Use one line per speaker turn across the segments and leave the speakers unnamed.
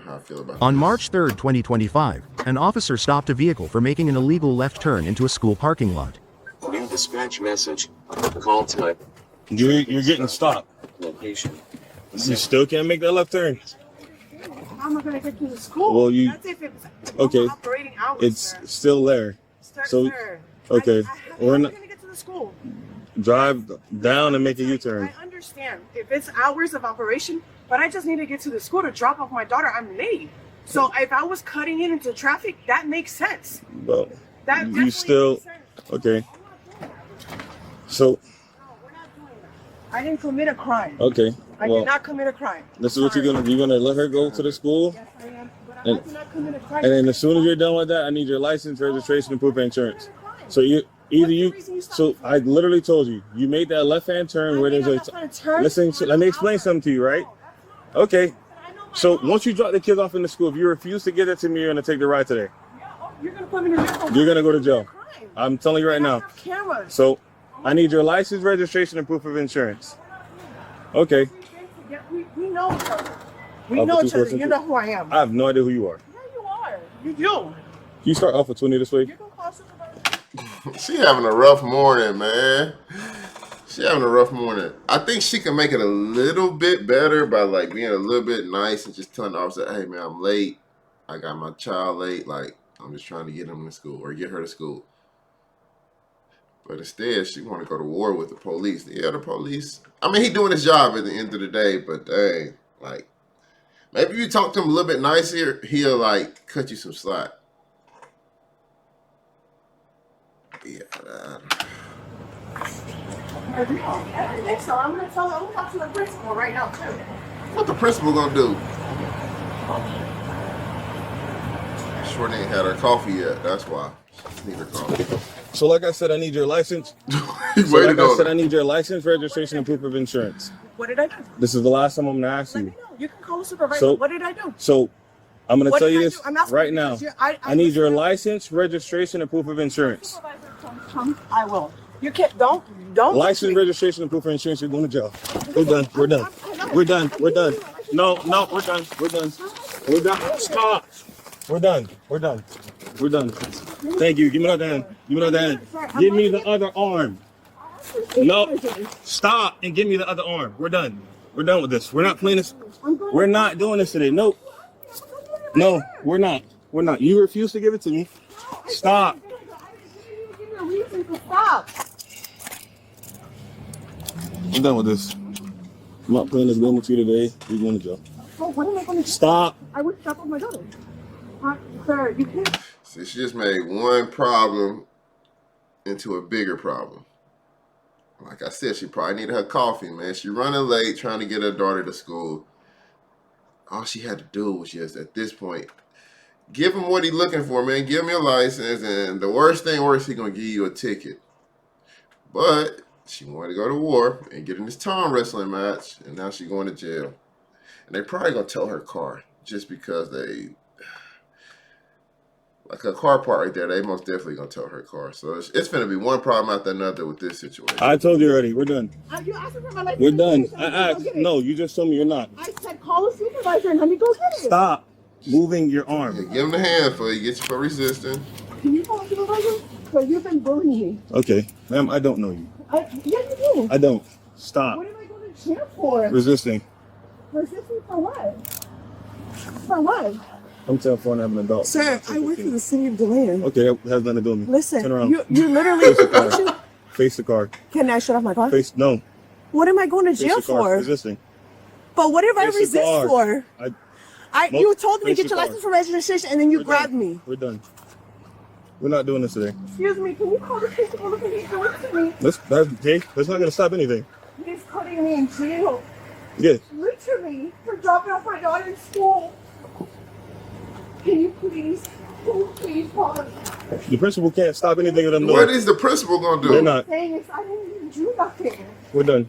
know how I feel about
On
this.
March 3rd, 2025, an officer stopped a vehicle for making an illegal left turn into a school parking lot.
New dispatch message. Call type.
You're getting stopped.
Location.
You still can't make that left turn.
How am I going to get to the school?
Well, you
That's if it's
okay?
operating hours,
It's
sir.
still there. So
Sir,
okay,
how
we're
am I
not
going to get to the school?
drive down and make a U-turn.
I understand if it's hours of operation, but I just need to get to the school to drop off my daughter. I'm late. So if I was cutting it into traffic, that makes sense.
Well,
That
you
definitely
still
makes sense.
okay? So
No, we're not doing that. I didn't commit a crime.
okay,
I
well,
did not commit a crime.
this is what you're gonna let her go to the school,
Yes, I am. But I
And-
did not commit a crime.
and then as soon as you're done with that, I need your license, registration, and proof of insurance. So you either
What's the
you.
reason you stopped
So
me for?
I literally told you you made that left-hand turn where there's a. Listen, let me explain something to you, right? Okay. So once you drop the kids off in the school, if you refuse to give it to me, you're gonna take the ride today.
You're gonna put me in jail.
You're gonna go to jail.
Crime.
I'm telling you right
I
now.
have cameras.
So I need your license, registration, and proof of insurance. Okay.
We know each other. We
Alpha
know each other.
242.
You know who I am.
I have no idea who you are.
Yeah, you are. You do.
You start off with 20 this way.
You can call supervisor.
She having a rough morning, man. She having a rough morning. I think she can make it a little bit better by like being a little bit nice and just telling the officer, "Hey, man, I'm late. I got my child late. Like, I'm just trying to get him to school or get her to school." But instead, she want to go to war with the police. Yeah, the police. I mean, he doing his job at the end of the day, but dang, like, maybe if you talk to him a little bit nicer, he'll like cut you some slack. Yeah.
So I'm gonna talk to the principal right now too.
What the principal gonna do? Shorty ain't had her coffee yet. That's why. She need her coffee.
So like I said, I need your license.
He
So like
waited
I
on
said, I
her.
need your license, registration, and proof of insurance.
What did I do?
This is the last time I'm gonna ask
Let me
you.
know. You can call the supervisor.
So-
What did I do?
So I'm gonna
What
tell
did
you
I
this
do? I'm asking
right
you
now.
because
I need your license, registration, and proof of insurance.
Supervisor, come. I will. You can't. Don't.
License, registration, and proof of insurance. You're going to jail. We're done. We're done. We're done. We're done. No, we're done. We're done. We're done. Stop. We're done. We're done. We're done. Thank you. Give me another hand. Give me another hand. Give me the other arm. No. Stop and give me the other arm. We're done. We're done with this. We're not playing this. We're not doing this today. Nope. No, we're not. We're not. You refuse to give it to me. Stop.
Give me a reason to stop.
I'm done with this. I'm not playing this game with you today. You're going to jail.
So what am I going to do?
Stop.
I would stop with my daughter. Sir, you can't.
See, she just made one problem into a bigger problem. Like I said, she probably needed her coffee, man. She running late, trying to get her daughter to school. All she had to do was just, at this point, give him what he looking for, man. Give him your license, and the worst thing worse, he gonna give you a ticket. But she wanted to go to war and get in this Tom wrestling match, and now she going to jail. And they probably gonna tow her car just because they, like a car part right there, they most definitely gonna tow her car. So it's gonna be one problem after another with this situation.
I told you already. We're done.
You asked me for my license.
We're done.
Go
I asked.
get it.
No, you just told me you're not.
I said call a supervisor and let me go get it.
Stop moving your
Yeah,
arm.
give him the hand for you, get you for resisting.
Can you call a supervisor? Because you've been bullying me.
Okay, ma'am, I don't know you.
Yeah, you do.
I don't. Stop.
What am I going to jail for?
Resisting.
Resisting for what? For what?
I'm telephone having an adult.
Sir, I work for the city of DeLand.
Okay, that has nothing to do with me.
Listen,
Turn around.
you literally.
Face the car. Face the car.
Can I shut off my car?
Face no.
What am I going to
Face
jail
the car.
for?
Resisting.
But what if I
Face the
resist
car.
for?
Nope.
You told me to
Face
get
the
your
car.
license for registration and then you
We're
grabbed
done.
me.
We're done. We're not doing this today.
Excuse me, can you call the principal? Look at he's doing to me.
That's not gonna stop anything.
He's putting me in jail.
Yeah.
Literally, for dropping off my daughter in school. Can you please call him?
The principal can't stop anything that I'm doing.
What is the principal gonna do?
They're not.
Saying is, I didn't even do nothing.
We're done.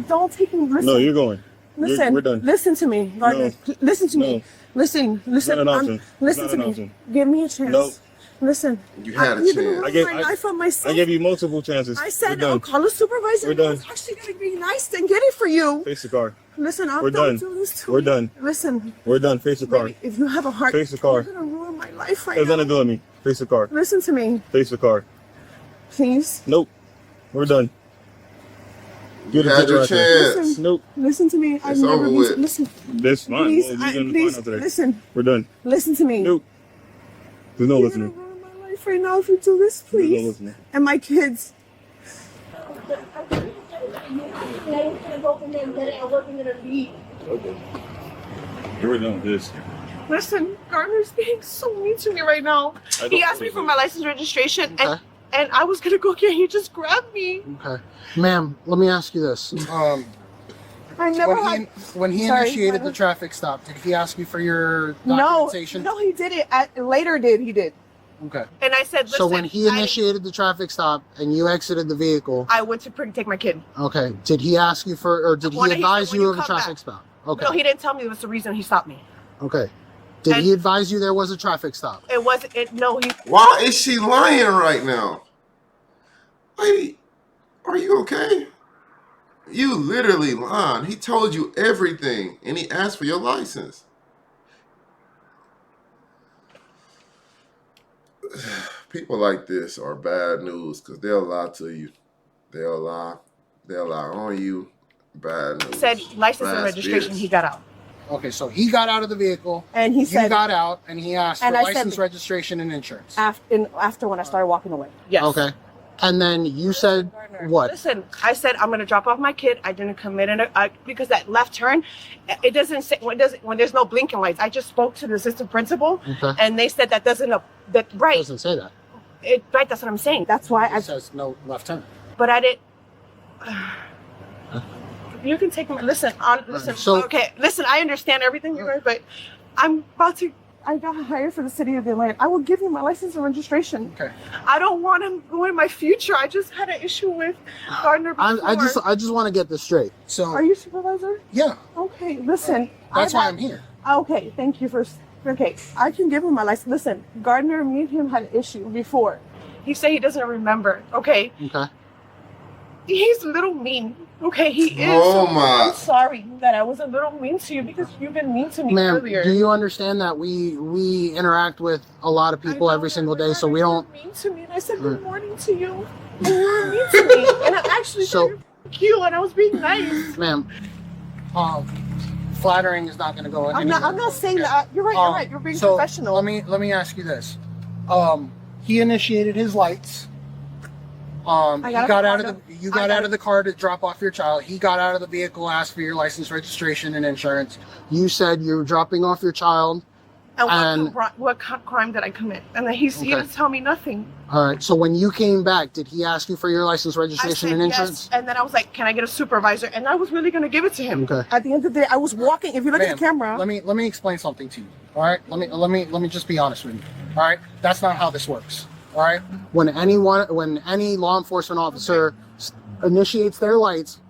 Don't take me. Listen.
No, you're going.
Listen.
We're done.
Listen to me, Gardner.
No.
Listen to me.
No.
Listen.
not an option.
Listen
It's
to
not an
me.
option.
Give me a chance.
No.
Listen.
You had a
You're gonna
chance.
ruin my life on myself.
I gave you multiple chances.
I said,
We're done.
I'll call a supervisor.
We're done.
I was actually going to be nice and get it for you.
Face the car.
Listen,
We're
don't
done.
do this to
We're
me.
done.
Listen,
We're done. Face the car.
baby, if you have a heart,
Face the car.
you're going to ruin my life right
There's
now.
nothing to do with me. Face the car.
Listen to me,
Face the car.
please.
Nope. We're done.
You
Get a
had
ticket
your
right there.
chance.
Listen,
Nope.
listen to me. I've
It's
never
over
been.
with.
Listen,
That's fine.
please,
Well, you're gonna
please,
find out today.
listen,
We're done.
listen to me.
Nope. There's no
You're going
listening.
to ruin my life right now if you do this,
There's no
please.
listening.
And my kids.
Okay. We're done with this.
Listen, Gardner's being so mean to me right now.
I don't
He asked me
believe
for
it.
my license registration,
Okay.
and I was gonna go get. He just grabbed me.
Okay. Ma'am, let me ask you this.
I never
When
had.
he
Sorry,
initiated
go
the
ahead.
traffic stop, did he ask you for your
No,
documentation?
no, he did it. Later, he did.
Okay.
And I said, listen.
So when he initiated the traffic stop and you exited the vehicle,
I went to take my kid.
okay, did he ask you for, or did he
When he said,
advise
when
you
you
of a
come
traffic
back.
stop? Okay.
No, he didn't tell me it was the reason he stopped me.
Okay. Did
And-
he advise you there was a traffic stop?
It wasn't. No, he.
Why is she lying right now? Lady, are you okay? You literally lied. He told you everything, and he asked for your license. People like this are bad news because they'll lie to you. They'll lie. They'll lie on you. Bad news.
Said license and
Bad
registration.
spirits.
He got out,
Okay, so he got out of the vehicle,
and he
you
said
got out, and he asked for
And I said-
license, registration, and insurance.
after when I started walking away. Yes.
Okay. And then you said what?
Listen, I said I'm gonna drop off my kid. I didn't commit because that left turn, it doesn't say when there's no blinking lights. I just spoke to the assistant principal,
Okay.
and they said that doesn't that
It
right.
doesn't say that.
Right, that's what I'm saying. That's why
It says no left turn.
but I didn't. You can take me. Listen, listen.
So-
Okay, listen. I understand everything you're doing, but I'm about to. I got hired for the city of Atlanta. I will give you my license and registration.
Okay.
I don't want him going in my future. I just had an issue with Gardner before.
I just want to get this straight. So
Are you supervisor?
yeah,
Okay, listen.
that's why I'm here.
Okay, thank you for. Okay, I can give him my license. Listen, Gardner, me and him had an issue before. He said he doesn't remember. Okay,
Okay.
he's a little mean. Okay, he is.
Oh my.
I'm sorry that I was a little mean to you because you've been mean to me
Ma'am,
earlier.
do you understand that we interact with a lot of people
I know
every
that
single
you're
day, so we don't.
mean to me, and I said good morning to you, and you were mean to me, and I actually
So-
said you, and I was being nice.
Ma'am, flattering is not going to go.
I'm not saying that. You're right. You're right. You're being
so
professional.
Let me ask you this. He initiated his lights. You got out of the car to drop off your child. He got out of the vehicle, asked for your license, registration, and insurance. You said you were dropping off your child.
And what crime did I commit? And then he didn't tell me nothing.
All right. So when you came back, did he ask you for your license,
I
registration,
said
and insurance?
yes, and then I was like, "Can I get a supervisor?" And I was really gonna give it to him.
Okay.
At the end of the day, I was walking. If you look at
Ma'am,
the camera,
Let me explain something to you. All right. Let me just be honest with you. All right. That's not how this works. All right. When any law enforcement officer initiates their lights,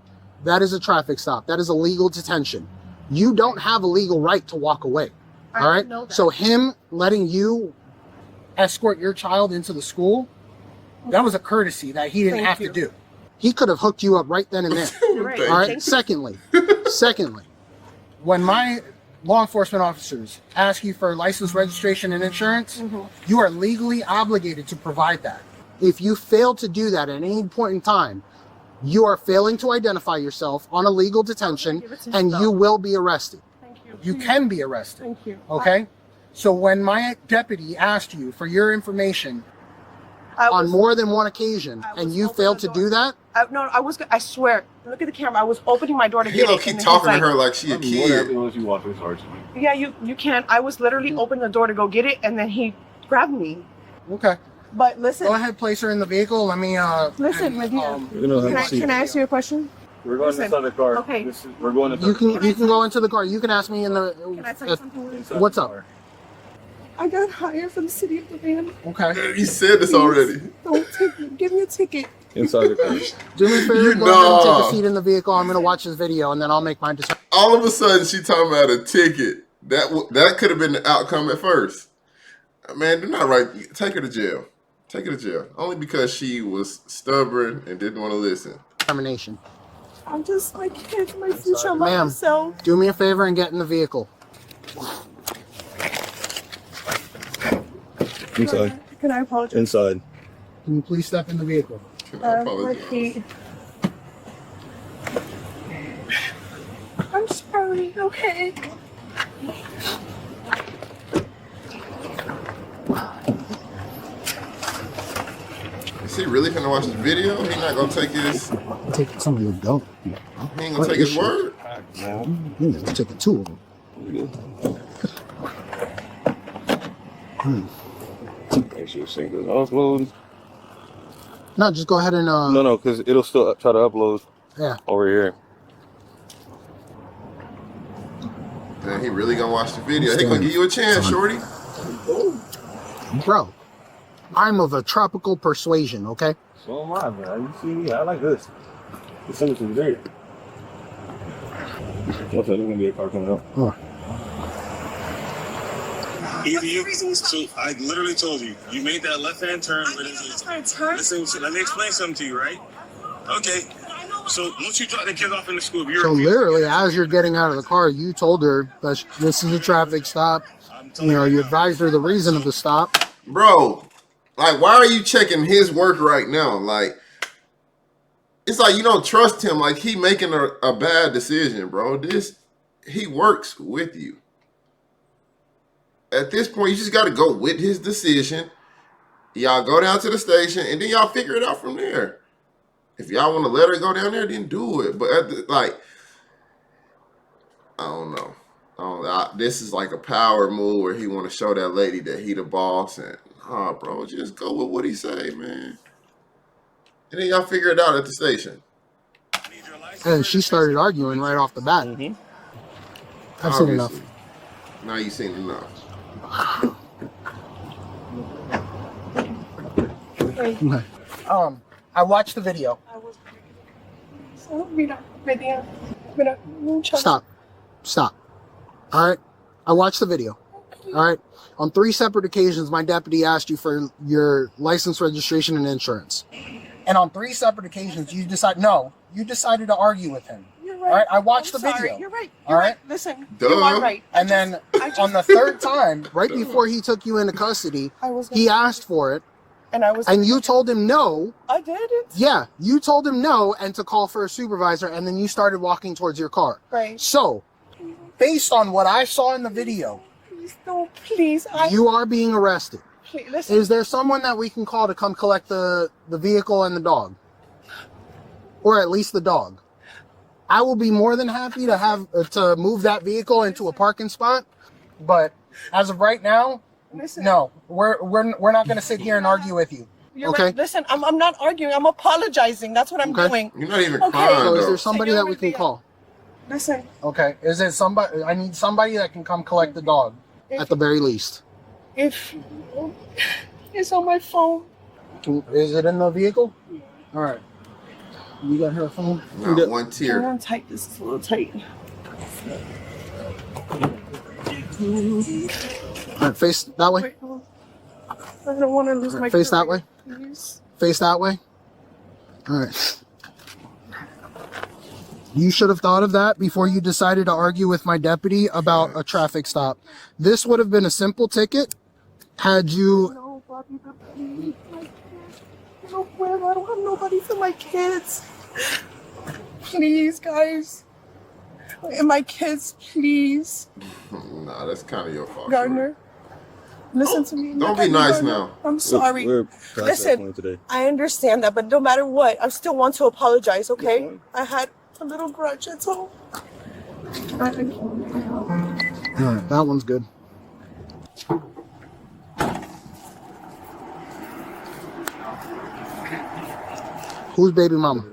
that is a traffic stop. That is a legal detention. You don't have a legal right to walk away.
I
All right.
know that.
So him letting you escort your child into the school, that was a courtesy that he didn't
Thank
have
you.
to do. He could have hooked you up right then and there.
You're right.
Thank
All right.
Thank you.
Secondly, when my law enforcement officers ask you for license, registration, and insurance, you are legally obligated to provide that. If you fail to do that at any point in time, you are failing to identify yourself on a legal detention,
Give it to
and
me,
you
though.
will be arrested.
Thank you.
You can be arrested.
Thank you.
Okay? So when my deputy asked you for your information
I
on
was-
more than one occasion,
I
and
was
you
open
failed
the
to
door.
do that,
I swear. Look at the camera. I was opening my door to
He
get
gonna
it.
keep
and then
talking to
he's
her like she a
I'd be more than happy
kid.
to let you walk this hard to me.
Yeah, you can. I was literally opening the door to go get it, and then he grabbed me.
okay.
But listen,
Go ahead, place her in the vehicle. Let me
listen, my dear.
We're gonna
Can
have
I,
to see.
can I ask you a question?
We're going
Listen,
inside the car.
okay.
We're going inside.
you can go into the car. You can ask me in the
Can I tell you something? Really?
inside
what's
the
up?
car.
I got hired for the city of Atlanta.
Okay.
You said this already.
Don't take me. Give me a ticket.
Inside the car.
Do me a favor,
You
go ahead and take
know.
a seat in the vehicle. I'm gonna watch this video and then I'll make my decision.
All of a sudden, she talking about a ticket. That could have been the outcome at first. Man, do not write. Take her to jail. Take her to jail. Only because she was stubborn and didn't want to listen.
Termination.
I'm just my kids, my future,
Ma'am,
myself.
do me a favor and get in the vehicle.
Inside.
Can I apologize?
Inside.
Can you please step in the vehicle?
Can I
My
apologize?
feet. I'm sorry. Okay.
Is he really gonna watch the video? He not gonna take his.
Take some of your dope.
He ain't gonna take his word.
You never took it two of them.
Make sure sync is upload.
No, just go ahead and
No, because it'll still try to upload
yeah.
over here.
Man, he really gonna watch the video. He gonna give you a chance, shorty.
Bro, I'm of a tropical persuasion, okay?
So am I, man. You see, I like this. It's send it to me there. What's that? There's gonna be a car coming up.
Oh.
Either you, so I literally told you, you made that left-hand turn. Listen, let me explain something to you, right? Okay. So once you drop the kids off in the school,
So literally, as you're getting out of the car, you told her that this is a traffic stop. You know, you advised her the reason of the stop.
Bro, like, why are you checking his work right now? Like, it's like you don't trust him. Like, he making a bad decision, bro. He works with you. At this point, you just got to go with his decision. Y'all go down to the station, and then y'all figure it out from there. If y'all want to let her go down there, then do it. But I don't know. This is like a power move where he want to show that lady that he the boss. And bro, just go with what he say, man. And then y'all figure it out at the station.
And she started arguing right off the bat. I've seen enough.
Now you've seen enough.
Okay. I watched the video. Stop. All right. I watched the video. All right. On 3 separate occasions, my deputy asked you for your license, registration, and insurance. And on 3 separate occasions, you decided to argue with him.
You're right.
All right. I watched
I'm
the
sorry.
video.
You're right.
All right.
Listen.
Duh.
You are right.
And then on the 3rd time, right before he took you into custody, he asked for it. And you told him no.
I did it.
Yeah, you told him no and to call for a supervisor, and then you started walking towards your car.
Right.
So, based on what I saw in the video,
Please, no, please.
you are being arrested.
Please, listen.
Is there someone that we can call to come collect the vehicle and the dog? Or at least the dog? I will be more than happy to move that vehicle into a parking spot, but as of right now,
Listen.
no, we're not going to sit here and argue with you.
You're
okay.
right. Listen, I'm not arguing. I'm apologizing. That's what I'm doing.
You're not even
Okay.
crying,
So is
though.
there somebody that we can call?
Listen.
Okay. Is it somebody? I need somebody that can come collect the dog at the very least.
If it's on my phone.
Is it in the vehicle? All right. You got her phone?
Not one tear.
I'm tight. This is a little tight.
All right, face that way.
Wait, hold on. I don't want to lose my
Face that way.
Please.
Face that way. All right. You should have thought of that before you decided to argue with my deputy about a traffic stop. This would have been a simple ticket had you...
No, Bobby, but please, my kids. I don't have nobody for my kids. Please, guys. And my kids, please.
Nah, that's kind of your fault.
Gardner, listen to me.
Don't be nice now.
I'm sorry.
We're past that
Listen,
point today.
I understand that, but no matter what, I still want to apologize, okay? I had a little grudge, that's all.
All right, that one's good. Who's baby mama?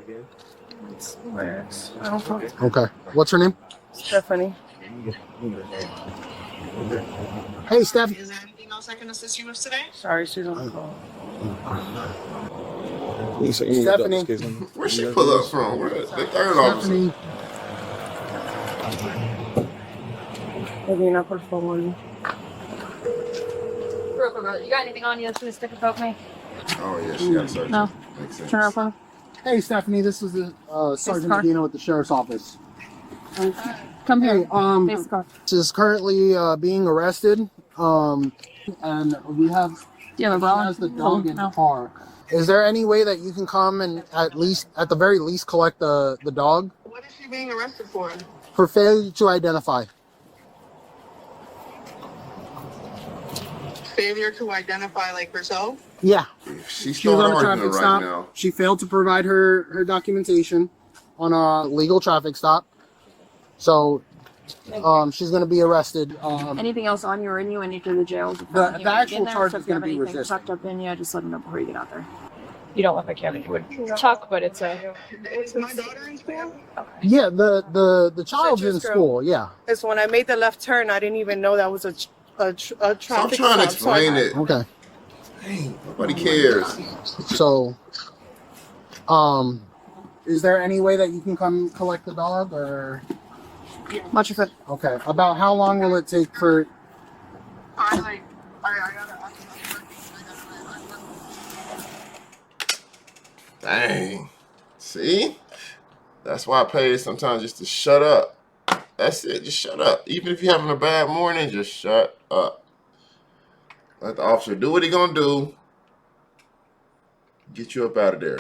I don't know.
Okay. What's her name?
Stephanie.
Hey, Steph.
Is there anything else I can assist you with today?
Sorry, she's on the call.
Stephanie.
Where'd she pull up from? Where the 3rd officer?
Stephanie.
Medina, por favor.
You got anything on you that's gonna stick and poke me?
Oh yeah, she got surgery.
No.
Makes sense.
Turn around for me.
Hey, Stephanie, this is the Sergeant
car.
Medina with the Sheriff's Office.
Come here.
Hey,
Face the car.
this is currently being arrested, and we have
Do you have a bra?
has the dog in the
No.
car. Is there any way that you can come and at the very least, collect the dog
What is she being arrested for?
for failure to identify?
Failure to identify like herself?
Yeah,
She
she was
started
on a
arguing
traffic
right
stop.
now.
She failed to provide her documentation on a legal traffic stop, so she's going to be arrested.
Anything else on you or in you? Any to the jails?
The actual charge
so
is
if you
going
have
to be
anything
resisting.
tucked up in you, just let me know before you get out there. You don't look like you have any wood tuck, but it's a.
Is my daughter in school?
Yeah, the child's in
Citrus
school. Yeah.
It's when I made the left turn, I didn't even know that was a
Stop
traffic
trying to
stop. So I-
explain it.
Okay.
Dang, nobody cares.
So, is there any way that you can come collect the dog, or
Watch your foot.
okay? About how long will it take for?
I gotta.
Dang. See? That's why I pay sometimes just to shut up. That's it. Just shut up. Even if you're having a bad morning, just shut up. Let the officer do what he gonna do. Get you up out of there.